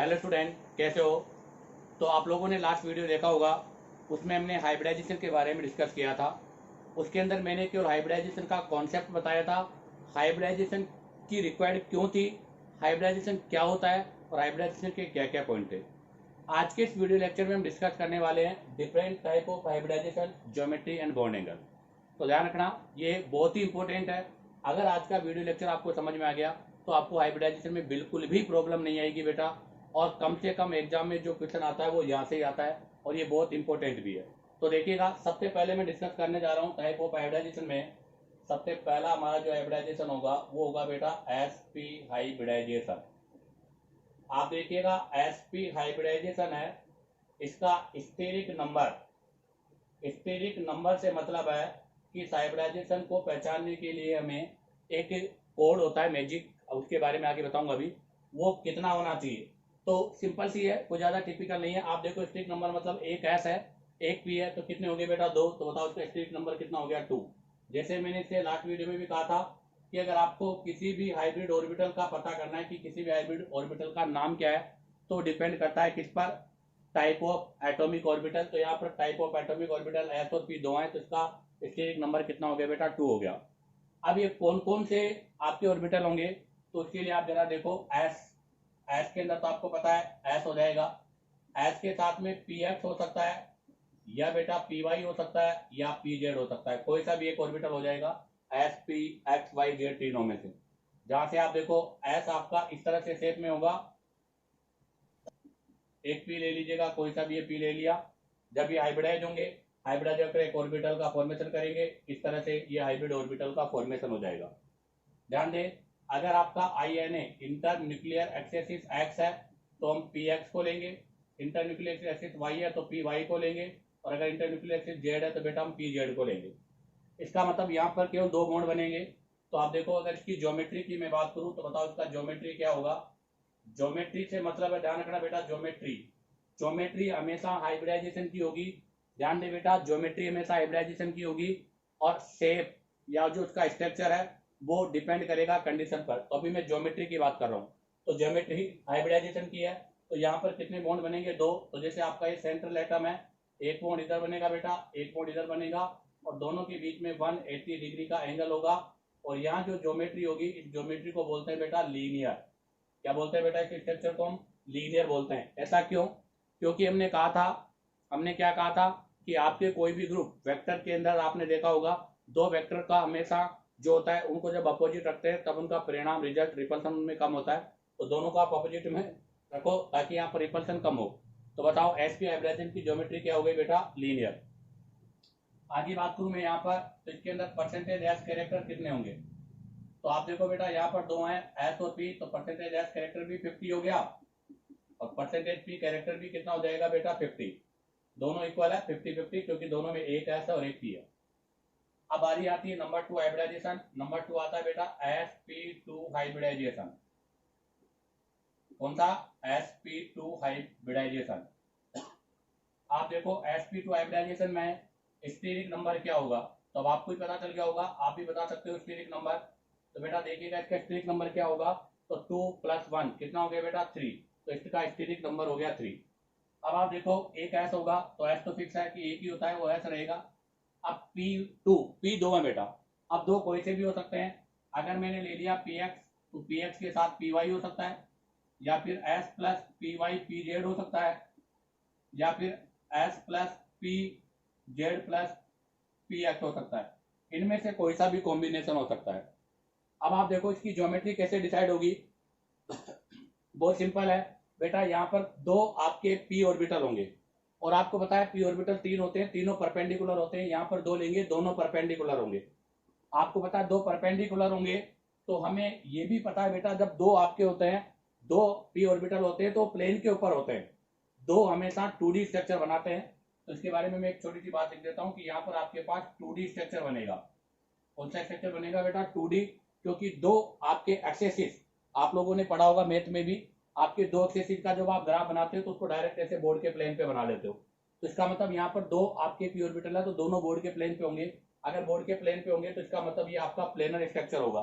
Hello student, कैसे हो? तो आप लोगों ने लास्ट वीडियो देखा होगा, उसमें हमने हाइब्रिडाइजेशन के बारे में डिस्कस किया था। उसके अंदर मैंने केवल हाइब्रिडाइजेशन का कॉन्सेप्ट बताया था, हाइब्रिडाइजेशन की रिक्वायर्ड क्यों थी, हाइब्रिडाइजेशन क्या होता है और हाइब्रिडाइजेशन के क्या क्या पॉइंट थे। आज के इस वीडियो लेक्चर में हम डिस्कस करने वाले हैं different type of hybridisation, geometry and bond angle. तो ध्यान रखना, ये बहुत ही इंपॉर्टेंट है। अगर आज का वीडियो लेक्चर आपको समझ में आ गया तो आपको हाइब्रिडाइजेशन में बिल्कुल भी प्रॉब्लम नहीं आएगी बेटा, और कम से कम एग्जाम में जो क्वेश्चन आता है वो यहाँ से ही आता है और ये बहुत इंपॉर्टेंट भी है। तो देखिएगा, सबसे पहले मैं डिस्कस करने जा रहा हूँ टाइप ऑफ हाइब्रिडाइजेशन में। सबसे पहला हमारा जो हाइब्रिडाइजेशन होगा वो होगा बेटा एसपी हाइब्रिडाइजेशन। आप देखिएगा, एसपी हाइब्रिडाइजेशन है, इसका स्टेरिक नंबर से मतलब है कि हाइब्रिडाइजेशन को पहचानने के लिए हमें एक कोड होता है मैजिक, उसके बारे में आगे बताऊंगा अभी, वो कितना होना चाहिए। तो सिंपल सी है, कोई ज्यादा टिपिकल नहीं है। आप देखो, स्टेरिक नंबर मतलब एक एस है, एक पी है, तो कितने हो गए बेटा? दो। तो बताओ उसका स्टेरिक नंबर कितना हो गया? 2। जैसे मैंने इसे लास्ट वीडियो में भी कहा था कि अगर आपको किसी भी हाइब्रिड ऑर्बिटल का पता करना है कि किसी भी हाइब्रिड ऑर्बिटल का नाम क्या है, तो डिपेंड करता है किस पर? Type of atomic orbital. तो यहाँ पर type of atomic orbital S और पी दो है, तो इसका स्टेरिक नंबर कितना हो गया बेटा? 2 हो गया। अब ये कौन कौन से आपके ऑर्बिटल होंगे, तो उसके लिए आप जरा देखो, एस के अंदर तो आपको पता है एस हो जाएगा, एस के साथ में पी एक्स हो सकता है, या बेटा पी वाई हो सकता है, या पी जेड हो सकता है। कोई सा भी एक ऑर्बिटल हो जाएगा S P X Y Z तीनों में से। जहां से आप देखो एस आपका इस तरह से शेप में होगा, एक पी ले लीजिएगा, कोई सा भी ये पी ले लिया। जब ये हाइब्रिडाइज होंगे, हाइब्रिडाइज होकर एक ऑर्बिटल का फॉर्मेशन करेंगे, इस तरह से ये हाइब्रिड ऑर्बिटल का फॉर्मेशन हो जाएगा। ध्यान दें, अगर आपका I N A internuclear axes X है तो हम पी एक्स को लेंगे, इंटर न्यूक्लियर एक्सेसिस वाई है तो पी वाई को लेंगे, और अगर इंटर न्यूक्लियर एक्सेसिस जेड है तो बेटा हम पी जेड को लेंगे। इसका मतलब यहाँ पर केवल 2 बॉन्ड बनेंगे। तो आप देखो, अगर इसकी ज्योमेट्री की मैं बात करूं तो बताओ इसका ज्योमेट्री क्या होगा? ज्योमेट्री से मतलब है, ध्यान रखना बेटा, ज्योमेट्री ज्योमेट्री हमेशा हाइब्रिडाइजेशन की होगी। ध्यान दे बेटा, ज्योमेट्री हमेशा हाइब्रिडाइजेशन की होगी, और शेप या जो उसका स्ट्रक्चर है वो डिपेंड करेगा कंडीशन पर। तो अभी मैं ज्योमेट्री की बात कर रहा हूँ, तो ज्योमेट्री हाइब्रिडाइजेशन की है। तो यहाँ पर कितने बॉन्ड बनेंगे? 2। तो जैसे आपका ये सेंट्रल एटम है, एक बॉन्ड इधर बनेगा बेटा, एक बॉन्ड इधर बनेगा, और दोनों के बीच में 180 डिग्री का एंगल होगा। और यहाँ जो ज्योमेट्री होगी, इस ज्योमेट्री को बोलते हैं बेटा लीनियर। क्या बोलते हैं बेटा? इस स्ट्रक्चर को हम लीनियर बोलते हैं। ऐसा क्यों? क्योंकि हमने क्या कहा था कि आपके कोई भी ग्रुप वेक्टर के अंदर आपने देखा होगा, 2 वेक्टर का हमेशा जो होता है, उनको जब अपोजिट रखते हैं तब उनका परिणाम रिजल्ट रिपल्सन में कम होता है। तो दोनों को आप अपोजिट में रखो ताकि यहाँ पर रिपल्सन कम हो। तो बताओ एस पी हाइब्रिडाइजेशन की ज्योमेट्री क्या हो गई बेटा? लीनियर। आगे बात करूं मैं यहाँ पर, तो इसके अंदर परसेंटेज एस कैरेक्टर कितने होंगे? तो आप देखो बेटा, यहाँ पर 2 हैं, एस और पी, तो परसेंटेज एस कैरेक्टर भी 50 हो गया, और परसेंटेज पी कैरेक्टर भी कितना हो जाएगा बेटा? 50। दोनों इक्वल है, 50-50, क्योंकि दोनों में एक एस है और एक पी है। अब बारी आती है नंबर 2 हाइब्रिडाइजेशन। नंबर 2 आता है बेटा sp2 हाइब्रिडाइजेशन। कौन सा? sp2 hybridisation. आप देखो sp2 हाइब्रिडाइजेशन में स्टेरिक नंबर क्या होगा, तो अब आपको ही पता चल गया होगा, आप भी बता सकते हो स्टेरिक नंबर। तो बेटा देखिएगा, इसका स्टेरिक नंबर क्या होगा? तो 2 + 1 कितना हो गया बेटा? 3। तो इसका स्टेरिक नंबर हो गया 3। अब आप देखो, एक एस होगा तो एस तो फिक्स है कि एक ही होता है, वो एस रहेगा। अब पी दो है बेटा, अब 2 कोई से भी हो सकते हैं। अगर मैंने ले लिया पी एक्स, तो पी एक्स के साथ पी वाई हो सकता है, या फिर S plus P Y P Z हो सकता है, या फिर S plus P Z plus P X हो सकता है। इनमें से कोई सा भी कॉम्बिनेशन हो सकता है। अब आप देखो इसकी ज्योमेट्री कैसे डिसाइड होगी। बहुत सिंपल है बेटा, यहाँ पर 2 आपके पी ऑर्बिटल होंगे, और आपको पता है पी ऑर्बिटल 3 होते हैं, तीनों परपेंडिकुलर होते हैं। यहाँ पर 2 लेंगे, दोनों परपेंडिकुलर होंगे। आपको पता है 2 परपेंडिकुलर होंगे, तो हमें ये भी पता है बेटा, जब 2 आपके होते हैं, 2 पी ऑर्बिटल होते हैं तो प्लेन के ऊपर होते हैं, 2 हमेशा 2D स्ट्रक्चर बनाते हैं। तो इसके बारे में मैं एक छोटी सी बात लिख देता हूँ कि यहाँ पर आपके पास 2D स्ट्रक्चर बनेगा। कौन सा स्ट्रक्चर बनेगा बेटा? 2D। क्योंकि 2 आपके एक्सेसिस, आप लोगों ने पढ़ा होगा मैथ में भी, आपके 2 एक्सेसिस का जब आप ग्राफ बनाते हो तो उसको डायरेक्ट ऐसे बोर्ड के प्लेन पे बना लेते हो। तो इसका मतलब यहाँ पर 2 आपके पी ऑर्बिटल है, तो दोनों बोर्ड के प्लेन पे होंगे। अगर बोर्ड के प्लेन पे होंगे तो इसका मतलब ये आपका प्लेनर स्ट्रक्चर होगा।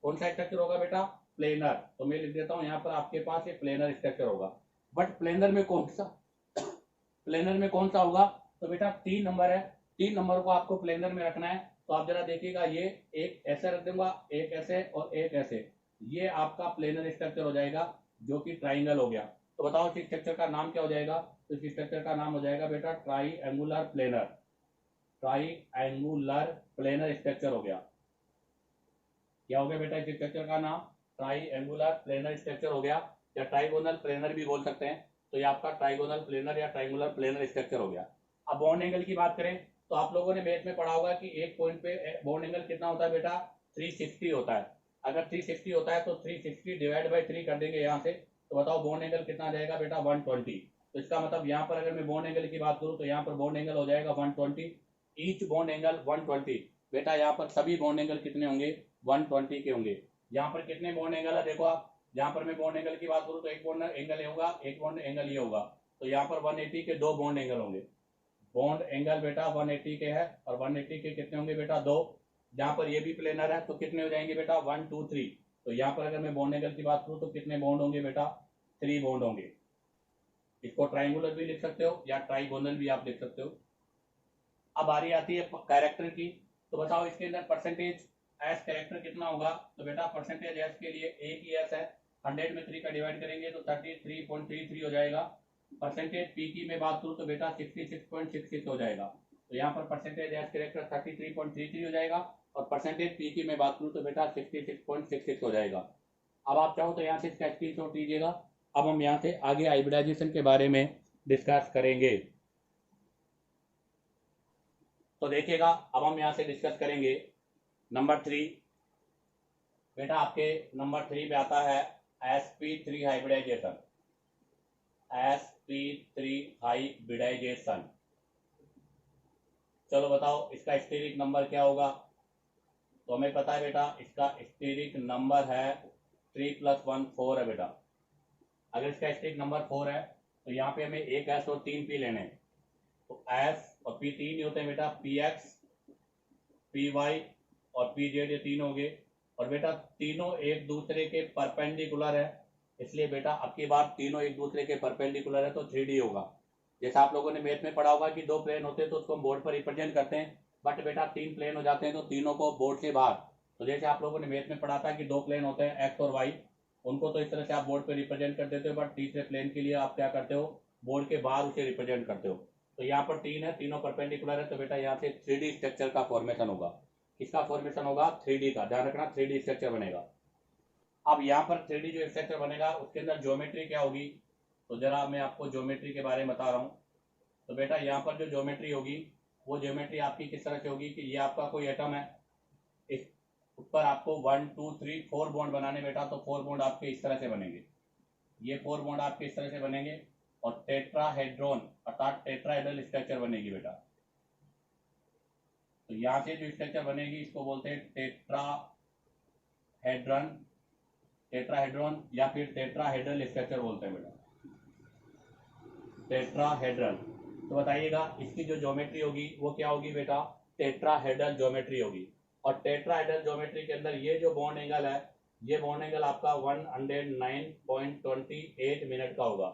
कौन सा स्ट्रक्चर होगा बेटा? प्लेनर। तो मैं लिख देता हूँ यहाँ पर आपके पास एक प्लेनर स्ट्रक्चर होगा। बट प्लेनर में कौन सा होगा? तो बेटा 3 नंबर है, 3 नंबर को आपको प्लेनर में रखना है। तो आप जरा देखिएगा, ये एक ऐसे रख दूंगा, एक ऐसे और एक ऐसे, ये आपका प्लेनर स्ट्रक्चर हो जाएगा जो कि ट्राइंगल हो गया। तो बताओ इस स्ट्रक्चर का नाम क्या हो जाएगा? तो इस स्ट्रक्चर का नाम हो जाएगा बेटा triangular planar. Triangular planar structure हो गया। क्या हो गया बेटा इस स्ट्रक्चर का नाम? ट्राइएंगुलर प्लेनर स्ट्रक्चर हो गया, या ट्राइगोनल प्लेनर भी बोल सकते हैं। तो ये आपका ट्राइगोनल प्लेनर या ट्राइंगुलर प्लेनर स्ट्रक्चर हो गया। अब बॉन्ड एंगल की बात करें तो आप लोगों ने मैथ में पढ़ा होगा कि एक पॉइंट पे बॉन्ड एंगल कितना होता है बेटा? 360 होता है। अगर 360 होता है तो 360 डिवाइड बाई 3 कर देंगे यहाँ से, तो बताओ बॉन्ड एंगल कितना आ जाएगा बेटा? 120। तो इसका मतलब यहाँ पर अगर मैं बॉन्ड एंगल की बात करूँ तो यहाँ पर बॉन्ड एंगल हो जाएगा 120, ईच बॉन्ड एंगल 120। बेटा यहाँ पर सभी बॉन्ड एंगल कितने होंगे? 120 के होंगे। यहाँ पर कितने बॉन्ड एंगल है देखो आप, यहाँ पर मैं बॉन्ड एंगल की बात करूँ तो एक बॉन्ड एंगल ये होगा, एक बॉन्ड एंगल ये होगा। तो यहाँ पर 180 के 2 बॉन्ड एंगल होंगे। बॉन्ड एंगल बेटा 180 के है, और 180 के कितने होंगे बेटा? 2। जहां पर ये भी प्लेनर है तो कितने हो जाएंगे बेटा? 1 2 3। तो यहाँ पर अगर मैं बॉन्ड एंगल की बात करूँ तो कितने बॉन्ड होंगे बेटा? 3 बॉन्ड होंगे। इसको ट्राइंगुलर भी लिख सकते हो या ट्राइगोनल भी आप लिख सकते हो। अब बारी आती है कैरेक्टर की। तो बताओ इसके अंदर परसेंटेज एस कैरेक्टर कितना होगा? तो बेटा परसेंटेज एस के लिए एक ही एस है, 100 में 3 का डिवाइड करेंगे तो 33.33 हो जाएगा। परसेंटेज पी की मैं बात करूँ तो बेटा 66.66 हो जाएगा। तो यहाँ पर परसेंटेज एस कैरेक्टर 33.33 हो जाएगा, और परसेंटेज पी की मैं बात करूँ तो बेटा 66.66 हो जाएगा। अब आप चाहो तो यहाँ से इसका स्क्रीनशॉट लीजिएगा। अब हम यहाँ से आगे हाइब्रिडाइजेशन के बारे में डिस्कस करेंगे। तो देखिएगा, अब हम यहाँ से डिस्कस करेंगे नंबर 3। बेटा आपके नंबर 3 पे आता है sp3 हाइब्रिडाइजेशन। sp3 हाइब्रिडाइजेशन, चलो बताओ इसका स्टेरिक नंबर क्या होगा? तो हमें पता है बेटा इसका स्टेरिक नंबर है 3 + 1 4 है बेटा। अगर इसका स्टेरिक नंबर 4 है तो यहाँ पे हमें एक एस और 3 पी लेने हैं। तो एस और पी 3 ही होते हैं बेटा, पी एक्स, पी वाई और पी जेड, ये 3 हो गए। और बेटा तीनों एक दूसरे के परपेंडिकुलर है, इसलिए बेटा अब की बार तीनों एक दूसरे के परपेंडिकुलर है तो 3D होगा। जैसा आप लोगों ने मैथ में पढ़ा होगा कि 2 प्लेन होते हैं तो उसको हम बोर्ड पर रिप्रेजेंट करते हैं, बट बेटा 3 प्लेन हो जाते हैं तो तीनों को बोर्ड से बाहर। तो जैसे आप लोगों ने मैथ में पढ़ा था कि 2 प्लेन होते हैं एक्स और वाई, उनको तो इस तरह से आप बोर्ड पर रिप्रेजेंट कर देते हो, बट तीसरे प्लेन के लिए आप क्या करते हो? बोर्ड के बाहर उसे रिप्रेजेंट करते हो। तो यहाँ पर 3 है, तीनों परपेंडिकुलर है, तो बेटा यहाँ से 3D स्ट्रक्चर का फॉर्मेशन होगा। किसका फॉर्मेशन होगा? 3D का, ध्यान रखना 3D स्ट्रक्चर बनेगा। अब यहाँ पर 3D जो स्ट्रक्चर बनेगा उसके अंदर ज्योमेट्री क्या होगी? तो जरा मैं आपको ज्योमेट्री के बारे में बता रहा हूँ। तो बेटा यहाँ पर जो ज्योमेट्री होगी वो ज्योमेट्री आपकी किस तरह से होगी कि ये आपका कोई एटम है, इस ऊपर आपको 1 2 3 4 बॉन्ड बनाने बेटा, तो 4 बॉन्ड आपके इस तरह से बनेंगे, ये 4 बॉन्ड आपके इस तरह से बनेंगे, और टेट्राहेड्रॉन अर्थात टेट्राहेड्रल स्ट्रक्चर बनेगी बेटा। तो यहाँ से जो स्ट्रक्चर बनेगी इसको बोलते हैं टेट्राहेड्रॉन या फिर टेट्राहेड्रल स्ट्रक्चर बोलते हैं बेटा, टेट्राहेड्रल। तो बताइएगा इसकी जो ज्योमेट्री होगी वो क्या होगी बेटा? टेट्राहेड्रल ज्योमेट्री होगी। और टेट्राहेड्रल ज्योमेट्री के अंदर ये जो बॉन्ड एंगल है, ये बॉन्ड एंगल आपका 109.28 मिनट का होगा।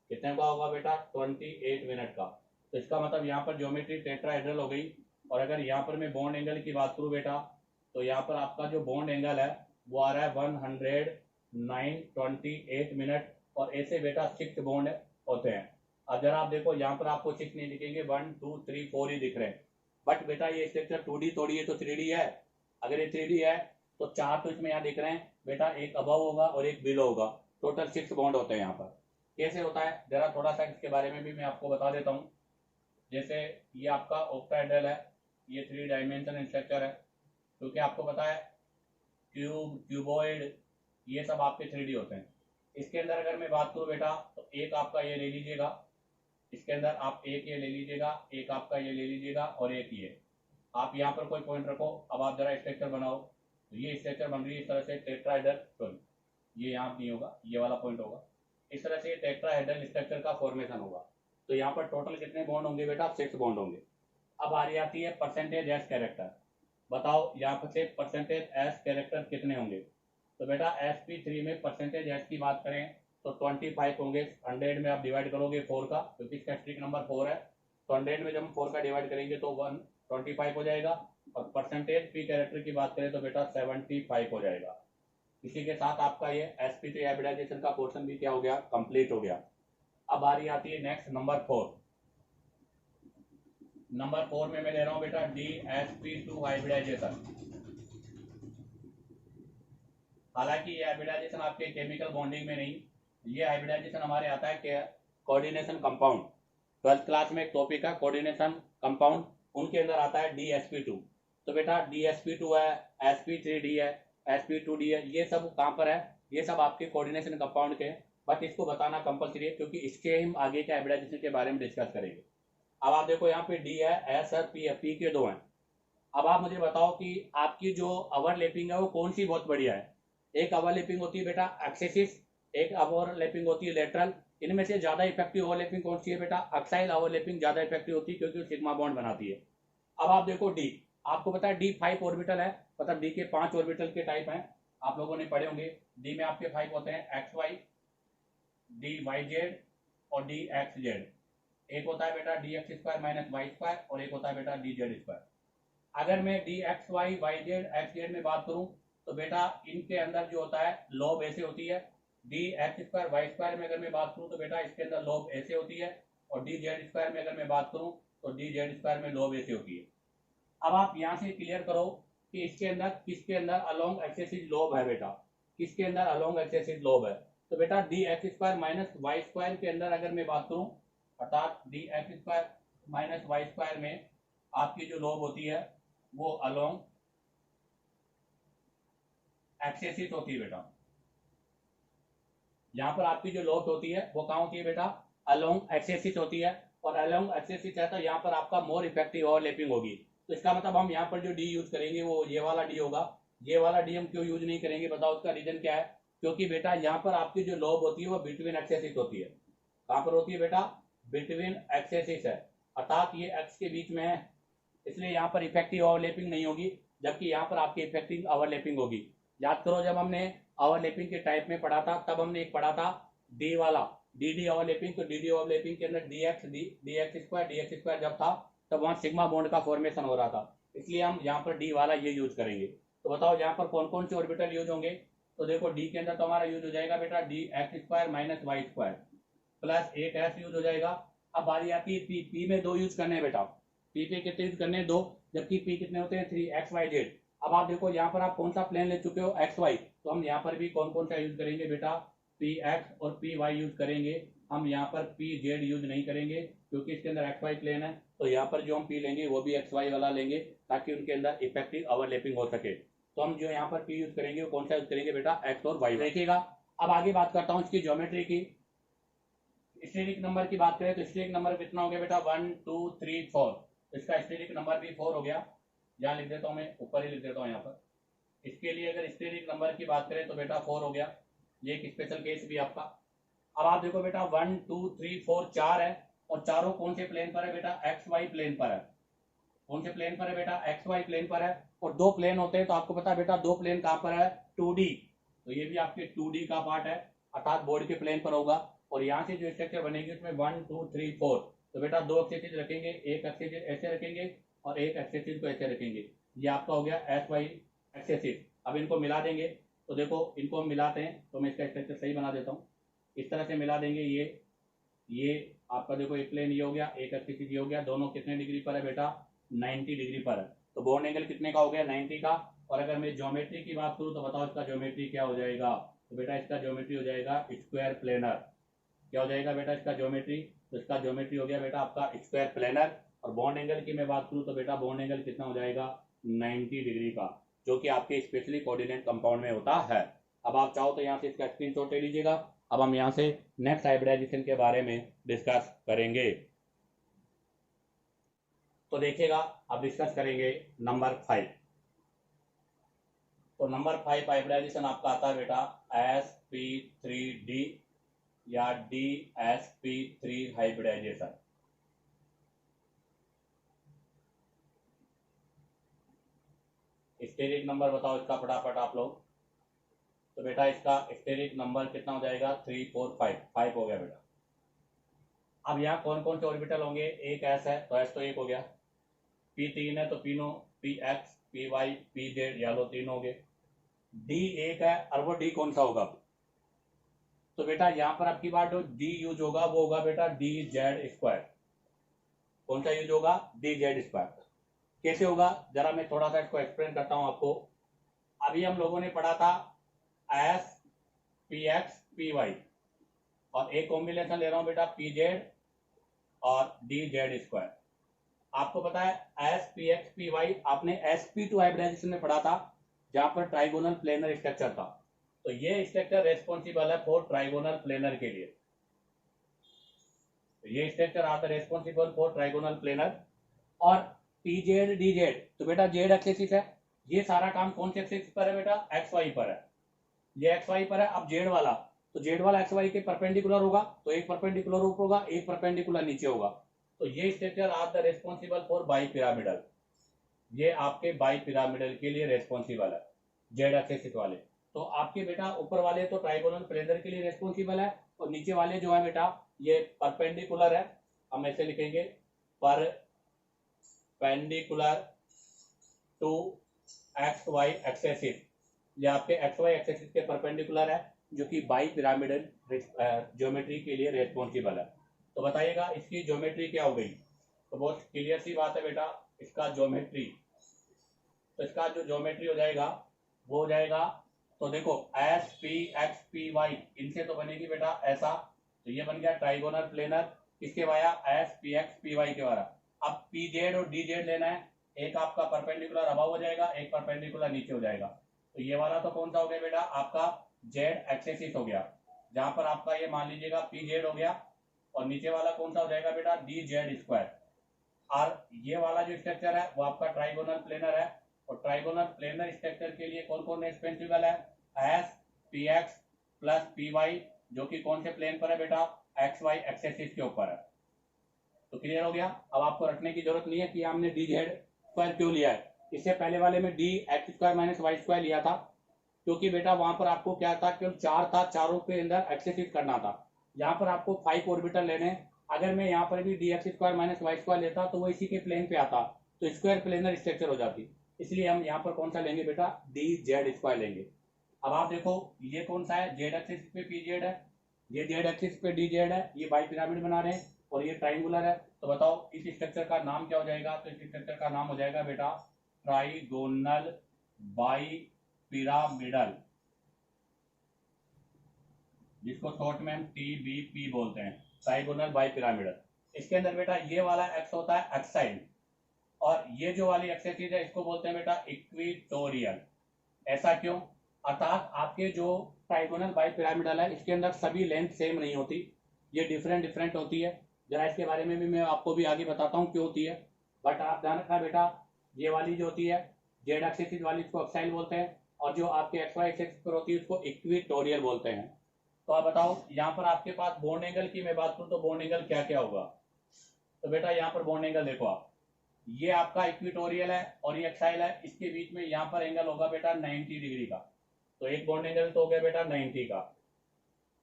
कितने का होगा बेटा? 28 मिनट का। तो इसका मतलब यहाँ पर ज्योमेट्री टेट्राहेड्रल हो गई। और अगर यहाँ पर मैं बॉन्ड एंगल की बात करूँ बेटा, तो यहाँ पर आपका जो बॉन्ड एंगल है वो आ रहा है 109.28 मिनट, और ऐसे बेटा 6 बॉन्ड होते हैं। अब जरा आप देखो यहाँ पर आपको 6 नहीं दिखेंगे, 1 2 3 4 ही दिख रहे हैं, बट बेटा ये स्ट्रक्चर 2D थोड़ी है, तो 3D है। अगर ये 3D है तो 4 तो इसमें यहाँ दिख रहे हैं बेटा, एक अबव होगा और एक बिलो होगा, टोटल 6 बॉन्ड होते हैं यहाँ पर। कैसे होता है जरा थोड़ा सा इसके बारे में भी मैं आपको बता देता हूँ। जैसे ये आपका ऑक्टाहेड्रल है, ये 3 डायमेंशन स्ट्रक्चर है, क्योंकि आपको पता है क्यूब, क्यूबॉइड, ये सब आपके 3D होते हैं। इसके अंदर अगर मैं बात करूँ बेटा तो एक आपका ये ले लीजिएगा, इसके अंदर आप एक ये ले लीजिएगा, एक आपका ये ले लीजिएगा, और एक ये। आप यहाँ पर कोई पॉइंट रखो, अब आप जरा स्ट्रक्चर बनाओ। तो ये स्ट्रक्चर बन रही है इस तरह से टेट्राहेड्रल, सॉरी ये यहाँ नहीं होगा, ये वाला पॉइंट होगा। इस तरह से टेट्राहेड्रल स्ट्रक्चर का फॉर्मेशन होगा। तो यहाँ पर टोटल कितने बॉन्ड होंगे बेटा? 6 बॉन्ड होंगे। अब आ रही आती है परसेंटेज एस कैरेक्टर। बताओ यहाँ पर से परसेंटेज एस कैरेक्टर कितने होंगे? तो बेटा sp3 में परसेंटेज एस की बात करें तो 25 होंगे। 100 में आप डिवाइड करोगे 4 का, क्योंकि इसका स्ट्रिक नंबर 4 है, तो 100 में जब हम 4 का डिवाइड करेंगे तो 125 हो जाएगा। और परसेंटेज पी कैरेक्टर की बात करें तो बेटा 75 हो जाएगा। इसी के साथ आपका ये sp3 हाइब्रिडाइजेशन का पोर्शन भी क्या हो गया, कंप्लीट हो गया। अब बारी आती है नेक्स्ट नंबर 4। नंबर 4 में मैं ले रहा हूं बेटा DsP2 हाइब्रिडाइजेशन। हालांकि ये हाइब्रिडाइजेशन आपके केमिकल बॉन्डिंग में नहीं, ये हाइब्रिडाइजेशन हमारे आता है कोऑर्डिनेशन कंपाउंड। 12th क्लास में एक टॉपिक है कोऑर्डिनेशन कंपाउंड, उनके अंदर आता है DsP2। तो बेटा DsP2 है, sp3d है, sp2d है, ये सब कहां पर है, ये सब आपके कोऑर्डिनेशन कंपाउंड के, बट इसको बताना कंपलसरी है क्योंकि इसके हम आगे के हाइब्रिडाइजेशन के बारे में डिस्कस करेंगे। अब आप देखो यहाँ पे डी है, एस है, पी है, पी के 2 हैं। अब आप मुझे बताओ कि आपकी जो ओवरलैपिंग है वो कौन सी बहुत बढ़िया है। एक ओवरलैपिंग होती है बेटा एक्सेसिस, एक ओवरलैपिंग होती है लेटरल। इनमें से ज्यादा इफेक्टिव ओवरलैपिंग कौन सी है बेटा, एक्साइल ओवरलैपिंग ज्यादा इफेक्टिव होती है क्योंकि सिग्मा बॉन्ड बनाती है। अब आप देखो डी, आपको पता है डी 5 ऑर्बिटल है, मतलब डी के 5 ऑर्बिटल के टाइप हैं, आप लोगों ने पढ़े होंगे। डी में आपके 5 होते हैं, X Y, D Y Z और डी एक्स जेड। एक होता है बेटा D x square minus Y square और एक होता है बेटा डी जेड स्क्वायर। अगर मैं D X Y Y Z X Z में बात करूं तो बेटा इनके अंदर जो होता है लॉब ऐसे होती है। D x square Y square में अगर मैं बात करूं तो बेटा इसके अंदर लॉब ऐसे होती है, और डी जेड स्क्वायर में अगर मैं बात करूं तो डी जेड स्क्वायर में लॉब ऐसे होती है। अब आप यहां से क्लियर करो कि इसके अंदर किसके अंदर अलोंग एक्सेसिव लॉब है बेटा, किसके अंदर अलोंग एक्सेसिव लॉब है। तो बेटा D x square minus Y square के अंदर अगर मैं बात करूं, अर्थात D x square minus Y square में आपकी जो लॉब होती है वो अलोंग एक्सेसिस होती है बेटा। यहाँ पर आपकी जो लॉब होती है वो कहाँ होती है बेटा, अलोंग एक्सेसिस होती है। और अलोंग एक्सेसिस है तो यहाँ पर आपका मोर इफेक्टिव ओवरलैपिंग होगी। तो इसका मतलब हम यहाँ पर जो डी यूज करेंगे वो ये वाला डी होगा। ये वाला डी हम क्यों यूज नहीं करेंगे बताओ, उसका रीजन क्या है। क्योंकि बेटा यहाँ पर आपकी जो लॉब होती है वो बिटवीन एक्सेसिस होती है। कहाँ पर होती है बेटा, बिटवीन एक्सेसिस है, अर्थात ये एक्स के बीच में है, इसलिए यहाँ पर इफेक्टिव ओवरलैपिंग नहीं होगी, जबकि यहाँ पर आपकी इफेक्टिव ओवरलैपिंग होगी। याद करो जब हमने ओवरलैपिंग के टाइप में पढ़ा था तब हमने एक पढ़ा था डी वाला, डी डी ओवरलैपिंग। तो डी डी ओवरलैपिंग के अंदर डी एक्स स्क्वायर जब था तब वहां सिग्मा बॉन्ड का फॉर्मेशन हो रहा था, इसलिए हम यहाँ पर डी वाला ये यूज करेंगे। तो बताओ यहाँ पर कौन कौन से ऑर्बिटल यूज होंगे। तो देखो डी के अंदर तो हमारा यूज हो जाएगा बेटा D x square minus Y square plus एक एस यूज हो जाएगा। अब बारी आती है पी, पी में 2 यूज करने हैं बेटा, पी पे कितने यूज करने हैं 2, जबकि पी कितने होते हैं 3, एक्स वाई जेड। अब आप देखो यहाँ पर आप कौन सा प्लेन ले चुके हो एक्स वाई, तो हम यहाँ पर भी कौन कौन सा यूज करेंगे बेटा, पी एक्स और पी वाई यूज करेंगे। हम यहाँ पर पी जेड यूज नहीं करेंगे क्योंकि इसके अंदर एक्स वाई प्लेन है, तो यहाँ पर जो हम पी लेंगे वो भी एक्स वाई वाला लेंगे ताकि उनके अंदर इफेक्टिव ओवरलैपिंग हो सके। तो हम जो यहाँ पर पी यूज करेंगे वो कौन सा यूज करेंगे बेटा, एक्स और वाई। देखिएगा अब आगे बात करता हूँ इसकी ज्योमेट्री की। स्टेरिक नंबर की बात करें तो स्टेरिक नंबर कितना हो गया बेटा 1 2 3 4। इसका स्टेरिक नंबर भी 4 हो गया, यहाँ लिख देता हूँ मैं, ऊपर ही लिख देता हूँ यहाँ पर। इसके लिए अगर स्टेरिक नंबर की बात करें तो बेटा 4 हो गया, ये एक स्पेशल केस भी आपका। अब आप देखो बेटा 1 2 3 4 4 है, और चारों कौन से प्लेन पर है बेटा, एक्स वाई प्लेन पर है। कौन से प्लेन पर है बेटा, एक्स वाई प्लेन पर है। और 2 प्लेन होते हैं तो आपको पता है बेटा 2 प्लेन कहाँ पर है, 2D, तो ये भी आपके 2D का पार्ट है, अर्थात बोर्ड के प्लेन पर होगा। और यहाँ से जो स्ट्रक्चर बनेगी उसमें 1 2 3 4, तो बेटा 2 एक्सेसिस रखेंगे, एक एक्सेसिस ऐसे रखेंगे और एक एक्सेसिस को ऐसे रखेंगे। ये आपका हो गया एस वाई एक्सेसिस। अब इनको मिला देंगे, तो देखो इनको हम मिलाते हैं, तो मैं इसका स्ट्रक्चर सही बना देता हूँ। इस तरह से मिला देंगे, ये आपका देखो एक प्लेन ये हो गया, एक एक्सेसिस ये हो गया, दोनों कितने डिग्री पर है बेटा, 90 डिग्री पर है। तो बॉन्ड एंगल कितने का हो गया, 90 का। और अगर मैं ज्योमेट्री की बात करूं तो बताओ इसका ज्योमेट्री क्या हो जाएगा। तो बेटा इसका ज्योमेट्री हो जाएगा स्क्वायर प्लेनर। क्या हो जाएगा बेटा इसका ज्योमेट्री, तो इसका ज्योमेट्री हो गया बेटा आपका स्क्वायर प्लेनर। और बॉन्ड एंगल की मैं बात करूं तो बेटा बॉन्ड एंगल कितना हो जाएगा, 90 डिग्री का, जो कि आपके स्पेशली कोऑर्डिनेट कंपाउंड में होता है। अब आप चाहो तो यहाँ से इसका स्क्रीनशॉट ले लीजिएगा। अब हम यहाँ से नेक्स्ट हाइब्रिडाइजेशन के बारे में डिस्कस करेंगे। तो देखिएगा अब डिस्कस करेंगे नंबर 5। तो नंबर 5 हाइब्रिडाइजेशन आपका आता है बेटा sp3d या dsp3 हाइब्रिडाइजेशन। स्टेरिक नंबर बताओ इसका फटाफट आप लोग। तो बेटा इसका स्टेरिक नंबर कितना हो जाएगा 3 4 5 5 हो गया बेटा। अब यहाँ कौन कौन से ऑर्बिटल होंगे, एक एस है तो एस तो एक हो गया, पी 3 है तो पीनो p x P Y P z या लो 3 हो गए, डी एक है और वो डी कौन सा होगा, तो बेटा यहाँ पर आपकी बात जो डी यूज होगा वो होगा बेटा डी जेड स्क्वायर। कौन सा यूज होगा, डी जेड स्क्वायर। कैसे होगा जरा मैं थोड़ा सा इसको एक्सप्लेन करता हूं आपको। अभी हम लोगों ने पढ़ा था S P x P Y और एक कॉम्बिनेशन ले रहा हूं बेटा पी जेड और डी जेड स्क्वायर। आपको पता है S P x P Y आपने एस पी टू हाइब्रिडाइजेशन में पढ़ा था जहां पर ट्राइगोनल प्लेनर स्ट्रक्चर था, तो ये स्ट्रक्चर रेस्पॉन्सिबल है फॉर ट्राइगोनल प्लेनर के लिए, तो ये structure are the responsible for trigonal planar. और पी जेड डी जेड, तो बेटा जेड एक्सिस है, ये सारा काम कौन से एक्सिस पर है बेटा, एक्स वाई पर है, ये एक्स वाई पर है। अब जेड वाला, तो जेड वाला एक्स वाई के परपेंडिकुलर होगा, तो एक परपेंडिकुलर ऊपर होगा एक परपेंडिकुलर नीचे होगा, तो ये structure are the responsible for bipyramidal, ये आपके बाई पिरामिडल के लिए रेस्पॉन्सिबल है जेड एक्सिस वाले। तो आपके बेटा ऊपर वाले तो ट्राइगोनल प्लेनर के लिए रेस्पॉन्सिबल है और नीचे वाले जो है बेटा ये परपेंडिकुलर है, हम ऐसे लिखेंगे perpendicular to X Y axes, ये आपके एक्स वाई एक्सेस के परपेंडिकुलर है जो कि बाई पिरामिडल ज्योमेट्री के लिए रेस्पॉन्सिबल है। तो बताइएगा इसकी ज्योमेट्री क्या हो गई, तो बहुत क्लियर सी बात है बेटा, इसका ज्योमेट्री, तो इसका जो ज्योमेट्री हो जाएगा वो हो जाएगा, तो देखो S P x P Y इनसे तो बनेगी बेटा ऐसा, तो ये बन गया ट्राइगोनल प्लेनर, किसके via S P x P Y के वाला। अब पी जेड और डी जेड लेना है, एक आपका परपेंडिकुलर अबव हो जाएगा एक परपेंडिकुलर नीचे हो जाएगा, तो ये वाला तो कौन सा हो गया बेटा आपका जेड एक्सेसिस हो गया, जहां पर आपका ये मान लीजिएगा पी जेड हो गया और नीचे वाला कौन सा हो जाएगा बेटा डी जेड स्क्वायर। और ये वाला जो स्ट्रक्चर है वो आपका ट्राइगोनल प्लेनर है, और ट्राइगोनल प्लेनर स्ट्रक्चर के लिए कौन कौन रेस्पॉन्सिबल है, S P X plus P Y, जो कि कौन से प्लेन पर है बेटा एक्स वाई एक्सेसिस के ऊपर है। तो क्लियर हो गया, अब आपको रखने की जरूरत नहीं है कि हमने डी जेड स्क्वायर क्यों लिया है, इससे पहले वाले में D x square minus Y square लिया था, क्योंकि बेटा वहां पर आपको क्या था, केवल 4 था, चारों के अंदर एक्सेसिस करना था, यहाँ पर आपको 5 ऑर्बिटल लेने। अगर मैं यहाँ पर भी D x square minus Y square लेता तो वो इसी के प्लेन पे आता, तो स्क्वायर प्लेनर स्ट्रक्चर हो जाती, इसलिए हम यहाँ पर कौन सा लेंगे बेटा डी जेड स्क्वायर लेंगे। अब आप देखो ये कौन सा है, जेड एक्सिस पे पी जेड है, ये जेड एक्सिस पे डी जेड है, ये बाई पिरामिड बना रहे हैं और ये ट्राइंगुलर है, तो बताओ इस स्ट्रक्चर का नाम क्या हो जाएगा, तो इस स्ट्रक्चर का नाम हो जाएगा बेटा ट्राइगोनल बाई पिरामिडल, जिसको शॉर्ट में हम TBP बोलते हैं, ट्राइगोनल बाई पिरामिडल। इसके अंदर बेटा ये वाला एक्स होता है एक्साइल, और ये जो वाली एक्सेसिस है इसको बोलते हैं बेटा इक्विटोरियल। ऐसा क्यों, अर्थात आपके जो ट्राइगोनल बाई पिरामिडल है इसके अंदर सभी लेंथ सेम नहीं होती, ये डिफरेंट डिफरेंट होती है, जरा इसके बारे में भी मैं आपको भी आगे बताता हूँ क्यों होती है, बट आप ध्यान रखना बेटा ये वाली जो होती है जेड एक्सेसिस वाली इसको एक्साइल बोलते हैं, और जो आपके एक्स वाई एक्सेसिस पर होती है उसको इक्विटोरियल बोलते हैं। तो आप बताओ यहाँ पर आपके पास बॉन्ड एंगल की मैं बात करूँ तो बॉन्ड एंगल क्या क्या होगा, तो बेटा यहाँ पर बॉन्ड एंगल देखो आप, ये आपका इक्विटोरियल है और ये एक्साइल है, इसके बीच में यहाँ पर एंगल होगा बेटा 90 डिग्री का, तो एक बॉन्ड एंगल तो हो गया बेटा 90 का।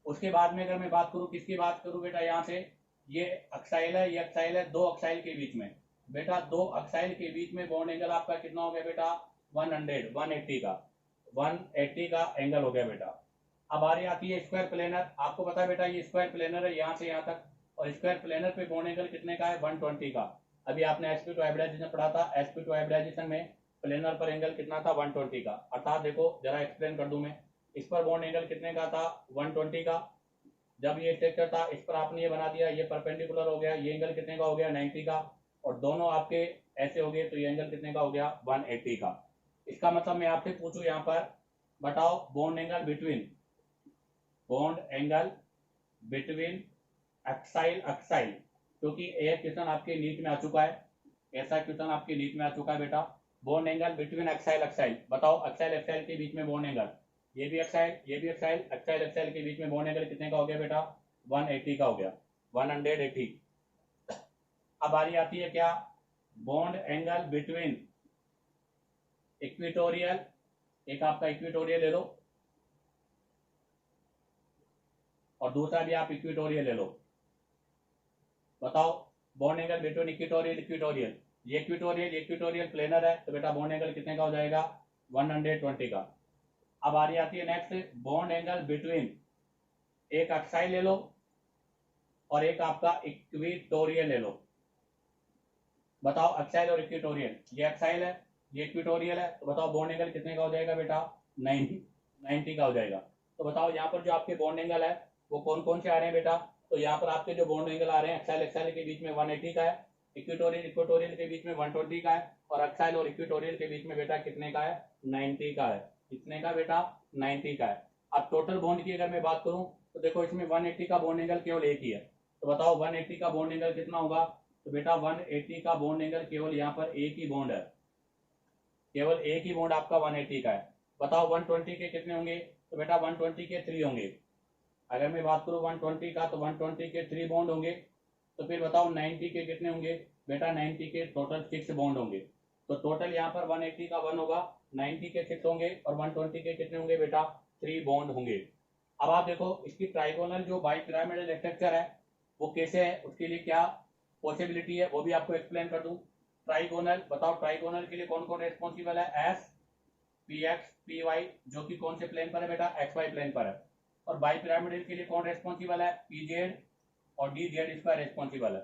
उसके बाद में अगर मैं बात करूँ किसकी बात करूँ बेटा, यहाँ से ये एक्साइल है ये एक्साइल है, दो एक्साइल के बीच में बेटा, दो एक्साइल के बीच में बॉन्ड एंगल आपका कितना हो गया बेटा 180 का, 180 का एंगल हो गया बेटा। अब बारी आती है स्क्वायर प्लेनर, आपको पता है बेटा ये स्क्वायर प्लेनर है यहाँ से यहाँ तक, और स्क्वायर प्लेनर पे बॉन्ड एंगल कितने का है 120 का। अभी आपने sp2 हाइब्रिडाइजेशन पढ़ा था, sp2 हाइब्रिडाइजेशन में प्लेनर पर एंगल कितना था 120 का, अर्थात देखो जरा एक्सप्लेन कर दूं मैं, इस पर बॉन्ड एंगल कितने का था 120 का, जब ये स्ट्रक्चर था इस पर आपने ये बना दिया, ये परपेंडिकुलर हो गया, ये एंगल कितने का हो गया 90 का, और दोनों आपके ऐसे हो गए तो ये एंगल कितने का हो गया 180 का। इसका मतलब मैं आपसे पूछूं यहाँ पर बताओ bond angle between axial axial, क्योंकि एक क्वेश्चन आपके नीट में आ चुका है, ऐसा क्वेश्चन आपके नीट में आ चुका है बेटा, bond angle between axial axial, बताओ एक्साइल एक्साइल के बीच में बॉन्ड एंगल, ये भी एक्साइल ये भी एक्साइल, एक्साइल एक्साइल के बीच में बॉन्ड एंगल कितने का हो गया बेटा 180 का हो गया 180। अब बारी आती है क्या, बॉन्ड एंगल बिटवीन इक्विटोरियल, एक आपका इक्विटोरियल ले लो, और दूसरा भी आप इक्वेटोरियल ले लो। बताओ bond angle between equatorial equatorial, ये इक्वेटोरियल प्लेनर है, तो बेटा बॉन्ड एंगल कितने का हो जाएगा? 120 का। अब आ रही आती है नेक्स्ट बॉन्ड एंगल बिटवीन, एक अक्साइल ले लो और एक आपका इक्वेटोरियल ले लो। बताओ अक्साइल और इक्वेटोरियल, ये अक्साइल है ये इक्वेटोरियल है, तो बताओ बॉन्ड एंगल कितने का हो जाएगा बेटा? 90 का हो जाएगा। तो बताओ यहाँ पर जो आपके बॉन्ड एंगल है वो कौन कौन से आ रहे हैं बेटा? तो यहाँ पर आपके जो बॉन्ड एंगल आ रहे हैं, एक्साइल के बीच में 180 का है, इक्वेटोरियल के बीच में 120 का है, और अक्साइल और इक्वेटोरियल के बीच में बेटा कितने का है? 90 का है। कितने का बेटा? 90 का है। अब टोटल बॉन्ड की अगर मैं बात करूं तो देखो इसमें 180 का बॉन्ड एंगल केवल एक ही है, तो बताओ 180 का बॉन्ड एंगल कितना होगा? तो बेटा 180 का बॉन्ड एंगल केवल यहाँ पर एक ही बॉन्ड है, केवल एक ही बॉन्ड आपका 180 का है। बताओ 120 के कितने होंगे? तो बेटा 120 के 3 होंगे। अगर मैं बात करूं 120 का तो 120 के 3 बॉन्ड होंगे। तो फिर बताओ 90 के कितने होंगे? बेटा 90 के टोटल 6 बॉन्ड होंगे। तो टोटल यहाँ पर 180 का 1 होगा, 90 के 6 होंगे और 120 के कितने होंगे बेटा? 3 बॉन्ड होंगे। अब आप देखो इसकी ट्राइगोनल जो बाइपिरामिडल स्ट्रक्चर है वो कैसे है, उसके लिए क्या पॉसिबिलिटी है वो भी आपको एक्सप्लेन कर दूं। ट्राइगोनल, बताओ ट्राइगोनल के लिए कौन कौन रेस्पॉन्सिबल है? S P x P Y, जो कि कौन से प्लेन पर है बेटा? एक्स वाई प्लेन पर है। और बाइपिरामिडल के लिए कौन रेस्पॉन्सिबल है? पी जेड और डी जेड इसका रेस्पॉन्सिबल है।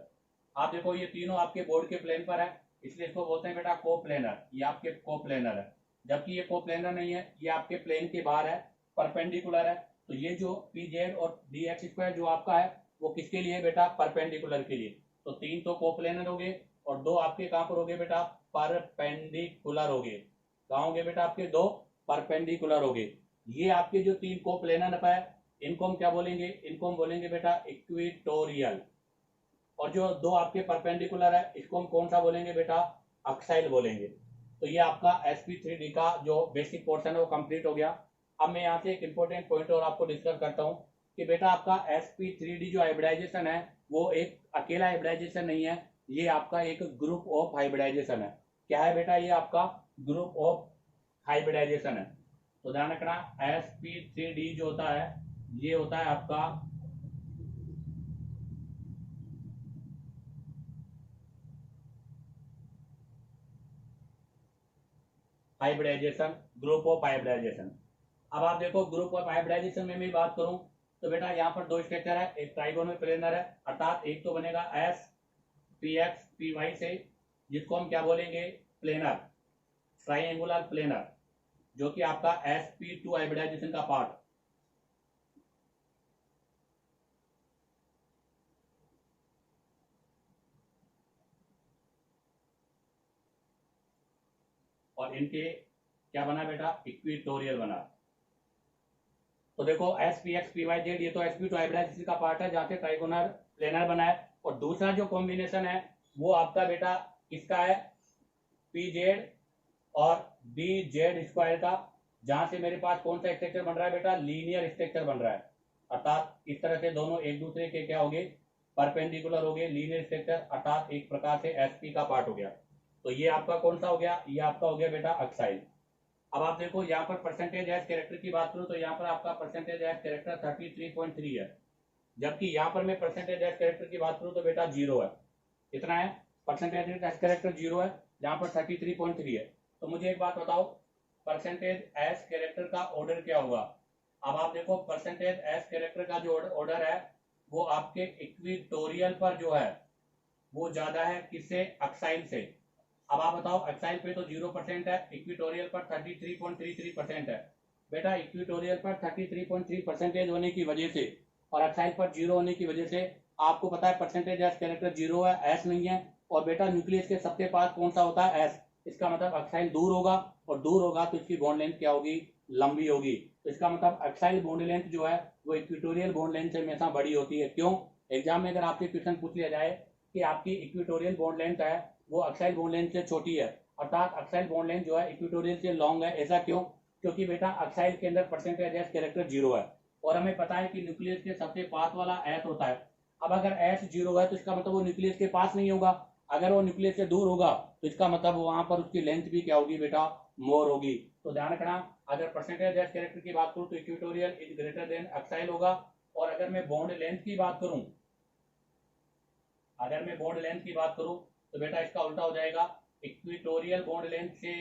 आप देखो ये तीनों आपके बोर्ड के प्लेन पर है, इसलिए इसको बोलते हैं बेटा को प्लेनर, ये आपके को प्लेनर है। जबकि ये को प्लेनर नहीं है, ये आपके प्लेन के बाहर है, परपेंडिकुलर है। तो ये जो पी जेड और डी एक्स स्क्वायर जो आपका है वो किसके लिए बेटा? परपेंडिकुलर के लिए। तो 3 तो को प्लेनर हो गए और 2 आपके कहां पर हो गए बेटा? परपेंडिकुलर हो गए। कहां हो गए बेटा? आपके 2 परपेंडिकुलर हो गए। ये आपके जो 3 को प्लेनर है इनको हम क्या बोलेंगे? इनको हम बोलेंगे बेटा इक्वेटोरियल। और जो 2 आपके परपेंडिकुलर है इसको हम कौन सा बोलेंगे बेटा? अक्साइल बोलेंगे। तो ये आपका sp3d का जो बेसिक पोर्शन है वो कंप्लीट हो गया। अब मैं यहाँ से एक इंपॉर्टेंट पॉइंट और आपको डिस्कस करता हूँ कि बेटा आपका sp3d जो हाइब्रिडाइजेशन है वो एक अकेला हाइब्रिडाइजेशन नहीं है, ये आपका एक ग्रुप ऑफ हाइब्रिडाइजेशन है। क्या है बेटा? ये आपका ग्रुप ऑफ हाइब्रिडाइजेशन है। तो ध्यान रखना sp3d जो होता है ये होता है आपका हाइब्रिडाइजेशन, ग्रुप ऑफ हाइब्रिडाइजेशन। अब आप देखो ग्रुप ऑफ हाइब्रिडाइजेशन में मैं बात करूं तो बेटा यहाँ पर 2 स्ट्रक्चर है, एक ट्राइगोनल प्लेनर है, अर्थात एक तो बनेगा S P x P Y से, जिसको हम क्या बोलेंगे? प्लेनर, ट्राइंगुलर प्लेनर, जो कि आपका sp2 हाइब्रिडाइजेशन का पार्ट। और इनके क्या बना बेटा? इक्वेटोरियल बना। तो देखो SPX PYZ ये तो sp2 हाइब्रिडाइजेशन का पार्ट है जहां से ट्राइगोनल प्लेनर बना है। और दूसरा जो कॉम्बिनेशन है वो आपका बेटा किसका है? PZ और DZ स्क्वायर का, जहां से मेरे पास कौन सा स्ट्रक्चर बन रहा है बेटा? लीनियर स्ट्रक्चर बन रहा है। अर्थात इस तरह से दोनों एक दूसरे के क्या हो गए? परपेंडिकुलर हो गए, लीनियर स्ट्रक्चर, अर्थात एक प्रकार से sp का पार्ट हो गया। तो ये आपका कौन सा हो गया? ये आपका हो गया बेटा अक्साइल। अब आप देखो यहाँ पर परसेंटेज एज कैरेक्टर की बात करूं तो यहाँ पर आपका परसेंटेज एज कैरेक्टर 33.3 है, जबकि यहाँ पर मैं परसेंटेज एज कैरेक्टर की बात करूं तो बेटा 0 है। कितना है? परसेंटेज एज कैरेक्टर 0 है, जहां पर 33.3 है। तो मुझे एक बात बताओ, परसेंटेज एज कैरेक्टर का ऑर्डर क्या होगा? अब आप देखो परसेंटेज एज कैरेक्टर का जो ऑर्डर है वो आपके इक्वेटोरियल पर जो है वो ज्यादा है, किससे? अक्साइल से। अब आप बताओ अक्साइल पे तो 0% है, इक्वेटोरियल पर 33.33% है। बेटा इक्वेटोरियल पर 33.3% होने की वजह से और अक्साइल पर 0 होने की वजह से आपको पता है परसेंटेज एज कैरेक्टर 0 है, एस नहीं है। और बेटा न्यूक्लियस के सबसे पास कौन सा होता है? एस। इसका मतलब अक्साइल दूर होगा, और दूर होगा तो इसकी बॉन्ड लेंथ क्या होगी? लंबी होगी। तो इसका मतलब अक्साइल बॉन्ड लेंथ जो है वो इक्वेटोरियल बॉन्ड लेंथ से हमेशा बड़ी होती है। क्यों? एग्जाम में अगर आपसे क्वेश्चन पूछ लिया जाए कि आपकी इक्वेटोरियल बॉन्ड लेंथ है वो अक्साइल बॉन्ड लेंथ से छोटी है, अर्थात अक्साइल बॉन्ड लेंथ जो है इक्वेटोरियल से लॉन्ग है, ऐसा क्यों? क्योंकि बेटा अक्साइल के अंदर परसेंटेज एज कैरेक्टर 0 है, और हमें पता है कि न्यूक्लियस के सबसे पास वाला एस होता है। अब अगर एस 0 है तो इसका मतलब वो न्यूक्लियस के पास नहीं होगा, अगर वो न्यूक्लियस से दूर होगा तो इसका मतलब वहां पर उसकी लेंथ भी क्या होगी बेटा? मोर होगी। तो ध्यान रखना, अगर परसेंटेज एज कैरेक्टर की बात करूं तो इक्वेटोरियल इज ग्रेटर देन अक्साइल होगा, और अगर मैं बॉन्ड लेंथ की बात करूं, तो बेटा इसका उल्टा हो जाएगा। इक्विटोरियल बॉन्ड लेंथ से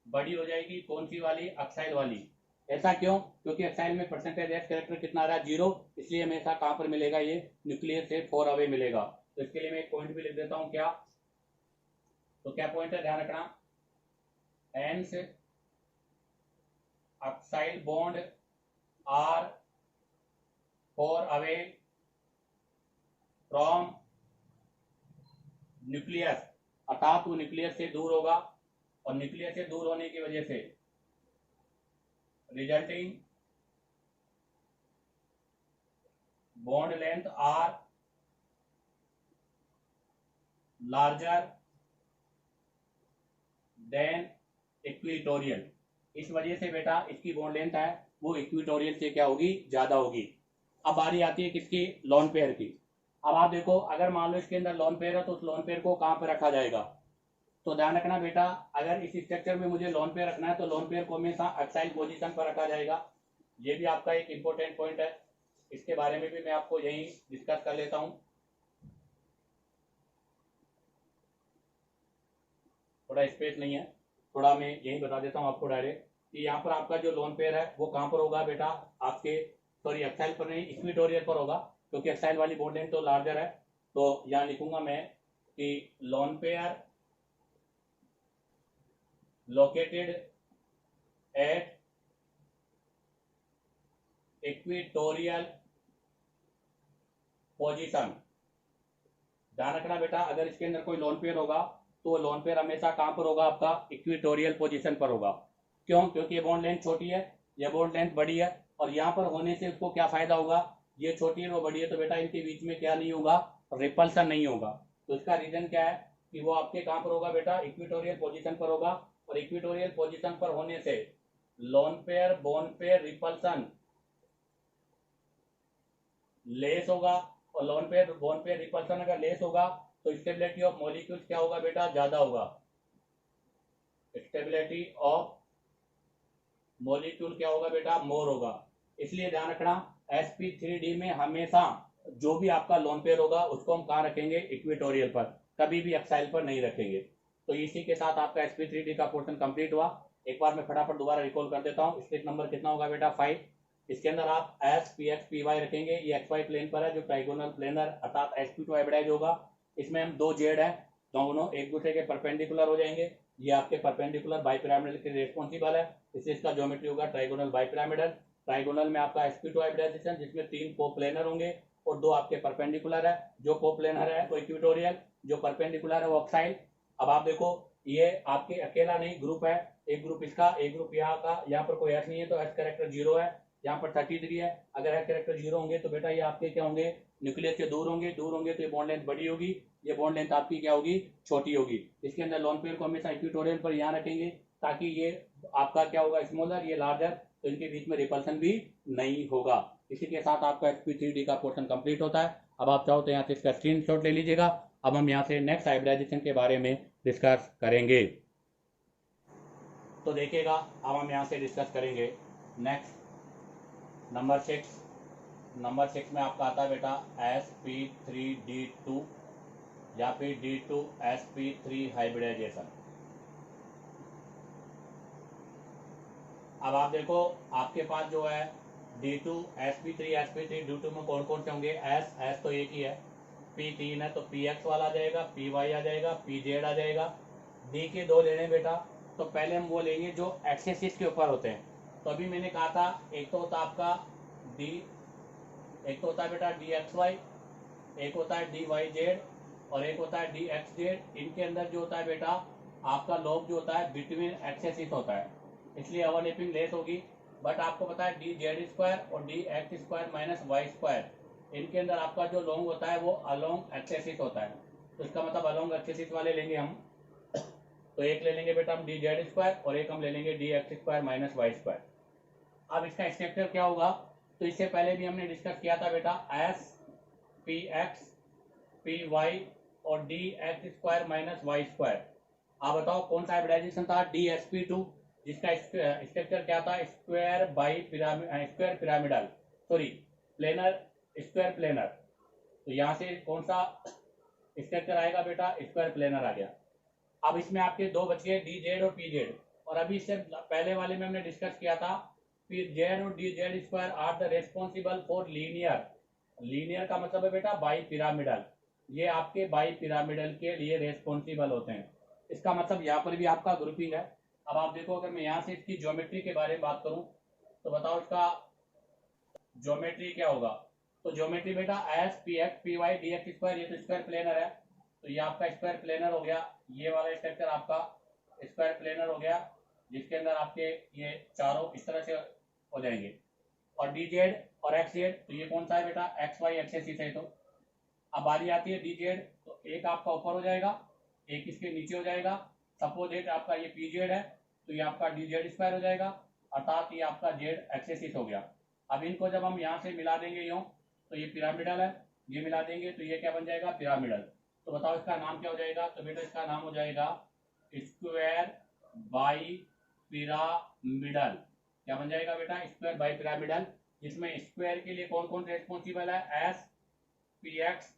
बड़ी हो जाएगी कौन सी वाली? एक्साइल वाली। ऐसा क्यों? क्योंकि एक्साइल में परसेंटेज एस कैरेक्टर कितना आ रहा है? 0, इसलिए हमेशा कहां पर मिलेगा? ये न्यूक्लियस से 4 अवे मिलेगा। तो इसके लिए मैं एक पॉइंट भी लिख देता हूं। क्या? तो क्या पॉइंट है, ध्यान रखना। एंस axial bond are 4 away from nucleus, अर्थात वो न्यूक्लियस से दूर होगा, और न्यूक्लियस से दूर होने की वजह से resulting bond length are larger than equatorial. इस वजह से बेटा इसकी बॉन्ड लेंथ है वो इक्विटोरियल से क्या होगी? ज्यादा होगी। अब बारी आती है किसकी? लोन पेयर की। अब आप देखो, अगर मान लो इसके अंदर लोन पेयर है तो उस लोन पेयर को कहां पर रखा जाएगा? तो ध्यान रखना बेटा, अगर इस स्ट्रक्चर में मुझे लोन पेयर रखना है तो लोन पेयर को हमेशा एक्साइल पोजीशन पर रखा जाएगा। ये भी आपका एक इंपॉर्टेंट पॉइंट है, इसके बारे में भी मैं आपको यही डिस्कस कर लेता हूं। थोड़ा स्पेस नहीं है, थोड़ा मैं यही बता देता हूं आपको डायरेक्ट कि यहाँ पर आपका जो लोन पेयर है वो कहां पर होगा बेटा? आपके सॉरी एक्साइल पर नहीं, इक्विटोरियल पर होगा, क्योंकि एक्साइल वाली बॉन्ड लेंथ तो लार्जर है। तो यहाँ लिखूंगा मैं कि lone pair located at equatorial position। ध्यान रखना बेटा, अगर इसके अंदर कोई लोन पेयर होगा तो वो लोन पेयर हमेशा कहां पर होगा? आपका इक्वेटोरियल पोजीशन पर होगा। क्यों? क्योंकि ये बॉन्ड लेंथ छोटी है, ये बॉन्ड लेंथ बड़ी है, और यहाँ पर होने से उसको क्या फायदा होगा? ये छोटी है वो बड़ी है, तो बेटा इनके बीच में क्या नहीं होगा? रिपल्सन नहीं होगा। तो इसका रीजन क्या है कि वो आपके कहां पर होगा बेटा? इक्वेटोरियल पोजीशन पर होगा, और इक्वेटोरियल पोजीशन पर होने से lone pair bond pair repulsion less होगा, और lone pair bond pair repulsion अगर लेस होगा तो स्टेबिलिटी ऑफ मॉलिक्यूल्स क्या होगा बेटा? ज्यादा होगा। स्टेबिलिटी ऑफ मॉलिक्यूल क्या होगा बेटा? मोर होगा। इसलिए ध्यान रखना, sp3d में हमेशा जो भी आपका लोन पेयर होगा उसको हम कहाँ रखेंगे? इक्वेटोरियल पर, कभी भी एक्साइल पर नहीं रखेंगे। तो इसी के साथ आपका sp3d का पोर्शन कंप्लीट हुआ। एक बार मैं फटाफट दोबारा रिकॉल कर देता हूँ। स्टेप नंबर कितना होगा बेटा? 5। इसके अंदर आप S P x P Y रखेंगे, ये एक्स वाई प्लेन पर है जो ट्राइगोनल प्लेनर अर्थात sp2 हाइब्रिडाइज होगा। इसमें हम 2 जेड है, दोनों एक दूसरे के परपेंडिकुलर हो जाएंगे। ये आपके परपेंडिकुलर बाइपिरामिडल के रिस्पॉन्सिबल है, इसलिए इसका ज्योमेट्री होगा ट्राइगोनल बाइपिरामिडल। ट्राइगोनल में आपका sp2 हाइब्रिडाइजेशन जिसमें 3 कोप्लेनर होंगे और 2 आपके परपेंडिकुलर है। जो कोप्लेनर है वो इक्वेटोरियल, जो परपेंडिकुलर है वो ऑक्साइड। अब आप देखो, ये आपके अकेला नहीं ग्रुप है, एक ग्रुप इसका, एक ग्रुप यहाँ का। यहाँ पर कोई एस नहीं है तो एस कैरेक्टर 0 है, यहाँ पर 33 है। अगर एस कैरेक्टर 0 होंगे तो बेटा ये आपके क्या होंगे? न्यूक्लियस से दूर होंगे, दूर होंगे तो ये बॉन्ड लेंथ बड़ी होगी, ये बॉन्ड लेंथ आपकी क्या होगी? छोटी होगी। इसके अंदर लोन पेयर को हमेशा इक्वेटोरियल पर यहाँ रखेंगे ताकि ये आपका क्या होगा? स्मॉलर, ये लार्जर, तो इनके बीच में रिपल्सन भी नहीं होगा। इसी के साथ आपका sp3d का पोर्शन कंप्लीट होता है। अब आप चाहो तो यहाँ से इसका स्क्रीनशॉट ले लीजिएगा। अब हम यहाँ से नेक्स्ट हाइब्रिडाइजेशन के बारे में डिस्कस करेंगे। तो देखिएगा, अब हम यहाँ से डिस्कस करेंगे नेक्स्ट नंबर 6। नंबर 6 में आपका आता है बेटा sp3d2 या फिर d2sp3 हाइब्रिडाइजेशन। अब आप देखो, आपके पास जो है d2sp3 d2 में कौन कौन से होंगे? s तो एक ही है, p 3 है तो px वाला आ जाएगा, py आ जाएगा, pz आ जाएगा। d के 2 लेने बेटा, तो पहले हम वो लेंगे जो एक्सेसिस के ऊपर होते हैं। तो अभी मैंने कहा था एक तो होता आपका d, एक तो होता है बेटा dxy, एक होता है dyz और एक होता है dxz। इनके अंदर जो होता है बेटा आपका लोब जो होता है बिटवीन एक्सेसिस होता है, इसलिए ओवरलैपिंग लेस होगी। बट आपको पता है dz² और dx² माइनस y², इनके अंदर आपका जो लॉन्ग होता है वो अलोंग एक्सेसिस होता है। तो इसका मतलब अलोंग एक्सेसिस वाले लेंगे हम, तो एक ले लेंगे बेटा हम dz² और एक हम ले लेंगे dx² माइनस y²। अब इसका स्ट्रक्चर क्या होगा? तो इससे पहले भी हमने डिस्कस किया था बेटा s px py और dx² माइनस y²। आप बताओ कौन सा हाइब्रिडाइजेशन था? dsp2, जिसका स्ट्रक्चर क्या था? Square pyramidal, sorry planar square planar. तो यहाँ से कौन सा स्ट्रक्चर आएगा बेटा, स्क्वायर प्लेनर आ गया। अब इसमें आपके दो बच गए, डी जेड और पी जेड। और अभी इससे पहले वाले में हमने डिस्कस किया था पी जेड और D Z square are the responsible for linear. Linear का मतलब है बेटा बाई पिरामिडल, ये आपके बाई पिरामिडल के लिए रेस्पॉन्सिबल होते हैं। इसका मतलब यहाँ पर भी आपका ग्रुपिंग है। अब आप देखो, अगर मैं यहाँ से इसकी ज्योमेट्री के बारे में बात करूं तो बताओ इसका ज्योमेट्री क्या होगा। तो ज्योमेट्री बेटा S P x P Y D x square, ये तो स्क्वायर प्लेनर है, तो ये आपका स्क्वायर प्लेनर हो गया। ये वाला स्ट्रक्चर आपका स्क्वायर प्लेनर हो गया, जिसके अंदर आपके ये चारों इस तरह से हो जाएंगे। और डी जेड और एक्स जेड, तो ये कौन सा है बेटा, एक्स वाई एक्सेसिस है। तो अब बारी आती है डी जेड, तो एक आपका ऊपर हो जाएगा, एक इसके नीचे हो जाएगा। सपोज डेट आपका ये पी जेड है, तो ये आपका डी जेड स्क्वायर हो जाएगा, अर्थात ये आपका जेड एक्सेसिस हो गया। अब इनको जब हम यहाँ से मिला देंगे यूं, तो ये पिरामिडल है, ये मिला देंगे तो ये क्या बन जाएगा, पिरामिडल। तो बताओ इसका नाम क्या हो जाएगा, तो बेटा इसका नाम हो जाएगा स्क्वायर बाई पिरामिडल। क्या बन जाएगा बेटा, स्क्वायर बाई पिरामिडल, जिसमें स्क्वायर के लिए कौन कौन रेस्पॉन्सिबल है, S P x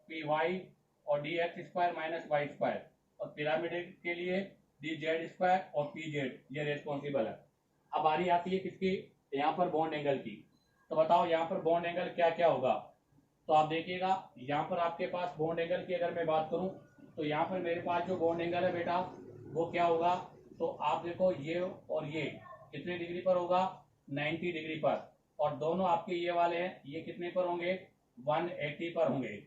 P Y और D x square minus Y square, और पिरामिड के लिए डी जेड स्क्वायर और पी जेड, ये रेस्पॉन्सिबल है। अब बारी आती है किसकी, यहाँ पर बॉन्ड एंगल की। तो बताओ यहाँ पर बॉन्ड एंगल क्या क्या होगा। तो आप देखिएगा यहाँ पर आपके पास बॉन्ड एंगल की अगर मैं बात करूं, तो यहाँ पर मेरे पास जो बॉन्ड एंगल है बेटा वो क्या होगा, तो आप देखो ये और ये कितने डिग्री पर होगा, 90 डिग्री पर। और दोनों आपके ये वाले हैं, ये कितने पर होंगे, 180 पर होंगे।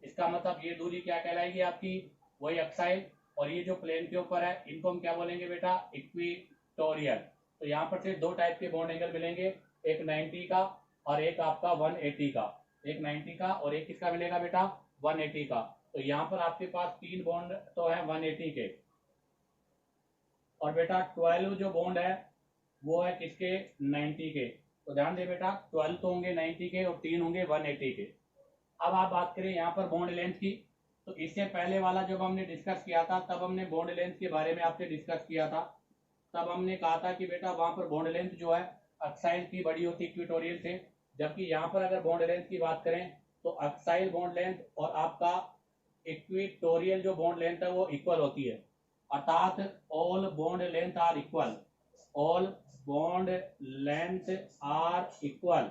इसका मतलब ये दूरी क्या कहलाएगी आपकी, वही एक्साइल। और ये जो प्लेन के ऊपर है इनको हम क्या बोलेंगे बेटा, इक्विटोरियल। तो यहाँ पर से दो टाइप के बॉन्ड एंगल मिलेंगे, एक 90 का और एक आपका 180 का। एक 90 का और एक किसका मिलेगा बेटा, 180 का। तो यहाँ पर आपके पास तीन बॉन्ड तो है 180 के, और बेटा 12 जो बॉन्ड है वो है किसके, 90 के। तो ध्यान दे बेटा 12 तो होंगे 90 के और तीन होंगे 180 के। अब आप बात करें यहाँ पर बॉन्ड लेंथ की, तो इससे पहले वाला जब हमने डिस्कस किया था तब हमने बॉन्ड लेंथ के बारे में आपसे डिस्कस किया था। तब हमने कहा था कि बेटा वहां पर बॉन्ड लेंथ जो है एक्साइल की बड़ी होती इक्विटोरियल से, जबकि यहाँ पर अगर बॉन्ड लेंथ की बात करें तो एक्साइल बॉन्ड लेंथ और आपका इक्विटोरियल जो बॉन्ड लेंथ है वो इक्वल होती है, अर्थात all bond length are equal. All bond length are equal,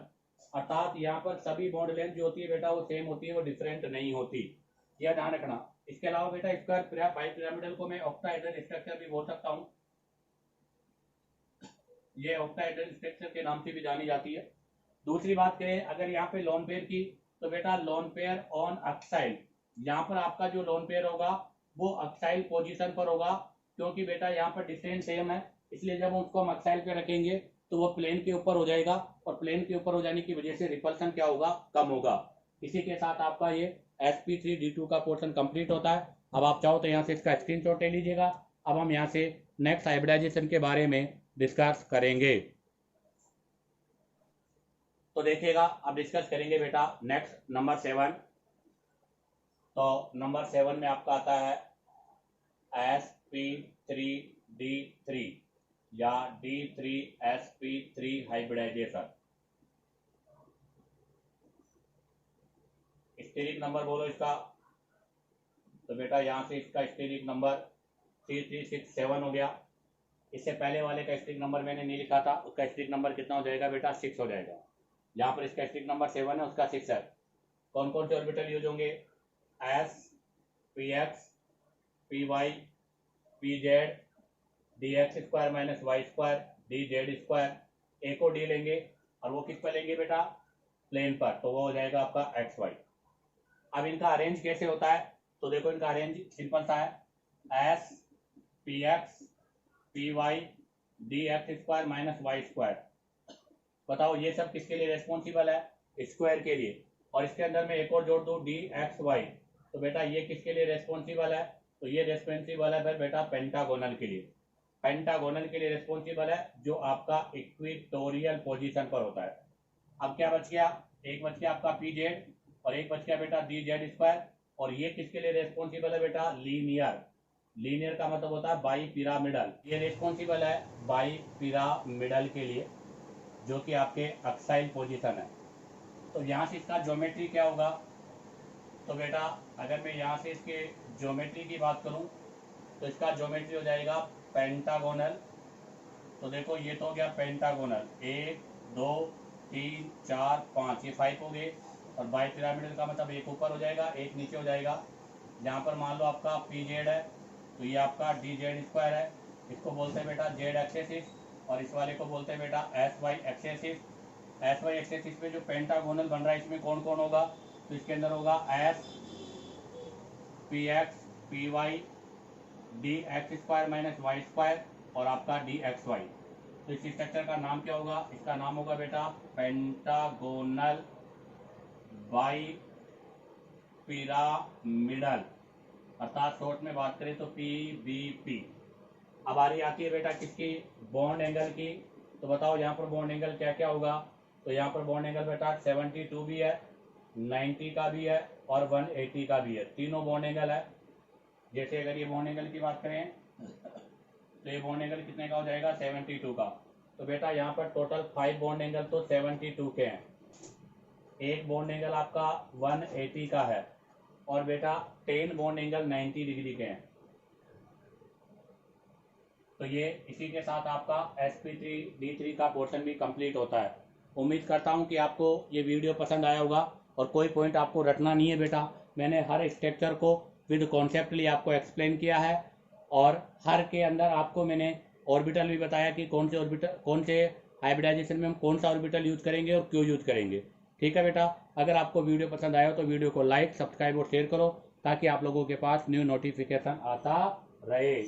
अर्थात यहाँ पर सभी बॉन्ड लेंथ जो होती है बेटा वो सेम होती है, वो डिफरेंट नहीं होती, यह ध्यान रखना। इसके अलावा बेटा स्क्वायर बाई पिरामिडल को मैं ऑक्टाहेड्रल स्ट्रक्चर भी बोल सकता हूँ, ये ऑक्टाहेड्रल स्ट्रक्चर के नाम से भी जानी जाती है। दूसरी बात करें अगर यहाँ पे लोन पेयर की, तो बेटा लोन पेयर ऑन एक्साइल, यहाँ पर आपका जो लोन पेयर होगा वो एक्साइल पोजीशन पर होगा, क्योंकि बेटा यहाँ पर डिस्टेंस सेम है, इसलिए जब उसको हम एक्साइल पे रखेंगे तो वो प्लेन के ऊपर हो जाएगा, और प्लेन के ऊपर हो जाने की वजह से रिपल्सन क्या होगा, कम होगा। इसी के साथ आपका ये sp3d2 का पोर्शन कंप्लीट होता है। अब आप चाहो तो यहाँ से इसका स्क्रीनशॉट ले लीजिएगा। अब हम यहाँ से नेक्स्ट हाइब्रिडाइजेशन के बारे में डिस्कस करेंगे। तो देखिएगा अब डिस्कस करेंगे बेटा नेक्स्ट नंबर 7। तो नंबर 7 में आपका आता है sp3d3 या d3sp3 हाइब्रिडाइजेशन। स्टेरिक नंबर बोलो इसका, तो बेटा यहाँ से इसका स्टेरिक नंबर 3367 हो गया। इससे पहले वाले का स्टेरिक नंबर मैंने नहीं लिखा था, उसका स्टेरिक नंबर कितना हो जाएगा बेटा, 6 हो जाएगा। यहाँ पर इसका स्टेरिक नंबर 7 है, उसका 6 है। कौन कौन से ऑर्बिटल यूज होंगे, s P x P Y P Z d x square minus Y square d Z square. A को डी लेंगे और वो किस पर लेंगे बेटा, प्लेन पर, तो वो हो जाएगा आपका एक्स वाई। अब इनका अरेंज कैसे होता है, तो देखो इनका अरेंज सिंपल सा है, S P x P Y D x square minus Y square. बताओ ये सब किसके लिए रेस्पॉन्सिबल है, स्क्वायर के लिए। और इसके अंदर में एक और जोड़ दो डी एक्स वाई, तो बेटा ये किसके लिए रेस्पॉन्सिबल है, तो ये रेस्पॉन्सिबल है फिर बेटा पेंटागोनल के लिए। पेंटागोनल के लिए रेस्पॉन्सिबल है जो आपका इक्विटोरियल पोजीशन पर होता है। अब क्या बच गया, एक बच गया आपका पी जेड और एक बच गया बेटा डी जेड स्क्वायर। और ये किसके लिए रेस्पॉन्सिबल है बेटा, लीनियर। लीनियर का मतलब होता है बाई पिरामिडल, ये रेस्पॉन्सिबल है बाई पिरामिडल के लिए, जो कि आपके एक्साइल पोजीशन है। तो यहाँ से इसका ज्योमेट्री क्या होगा? तो बेटा अगर मैं यहाँ से इसके ज्योमेट्री की बात करूँ तो इसका ज्योमेट्री हो जाएगा पेंटागोनल। तो देखो ये तो हो गया पेंटागोनल, 1 2 3 4 5, ये 5 हो गए। और बाई पिरामिडल का मतलब एक ऊपर हो जाएगा एक नीचे हो जाएगा। जहाँ पर मान लो आपका पी जेड है तो ये आपका डी जेड स्क्वायर है, इसको बोलते हैं बेटा जेड एक्सेसिस, और इस वाले को बोलते हैं बेटा S Y axis. S Y axis पे जो पेंटागोनल बन रहा है इसमें कौन कौन होगा? तो इसके अंदर होगा S P x P Y D x square minus Y square और आपका डी एक्स वाई। तो इस स्ट्रक्चर का नाम क्या होगा? इसका नाम होगा बेटा पेंटागोनल बाई पिरामिडल, अर्थात शॉर्ट में बात करें तो पीबीपी। अब बारी आती है बेटा किसकी? बॉन्ड एंगल की। तो बताओ यहाँ पर बॉन्ड एंगल क्या क्या होगा? तो यहाँ पर बॉन्ड एंगल बेटा 72 भी है, 90 का भी है और 180 का भी है, तीनों बॉन्ड एंगल है। जैसे अगर ये बॉन्ड एंगल की बात करें तो ये बॉन्ड एंगल कितने का हो जाएगा? 72 का। तो बेटा यहाँ पर टोटल 5 बॉन्ड एंगल तो 72 के हैं, एक बॉन्ड एंगल आपका 180 का है और बेटा 10 बॉन्ड एंगल 90 डिग्री के हैं। तो ये इसी के साथ आपका sp3d3 का पोर्शन भी कंप्लीट होता है। उम्मीद करता हूँ कि आपको ये वीडियो पसंद आया होगा और कोई पॉइंट आपको रटना नहीं है बेटा। मैंने हर स्ट्रक्चर को विद कॉन्सेप्टली आपको एक्सप्लेन किया है और हर के अंदर आपको मैंने ऑर्बिटल भी बताया कि कौन से ऑर्बिटल, कौन से हाइब्रिडाइजेशन में हम कौन सा ऑर्बिटल यूज करेंगे और क्यों यूज करेंगे। ठीक है बेटा, अगर आपको वीडियो पसंद आया हो तो वीडियो को लाइक, सब्सक्राइब और शेयर करो ताकि आप लोगों के पास न्यू नोटिफिकेशन आता रहे।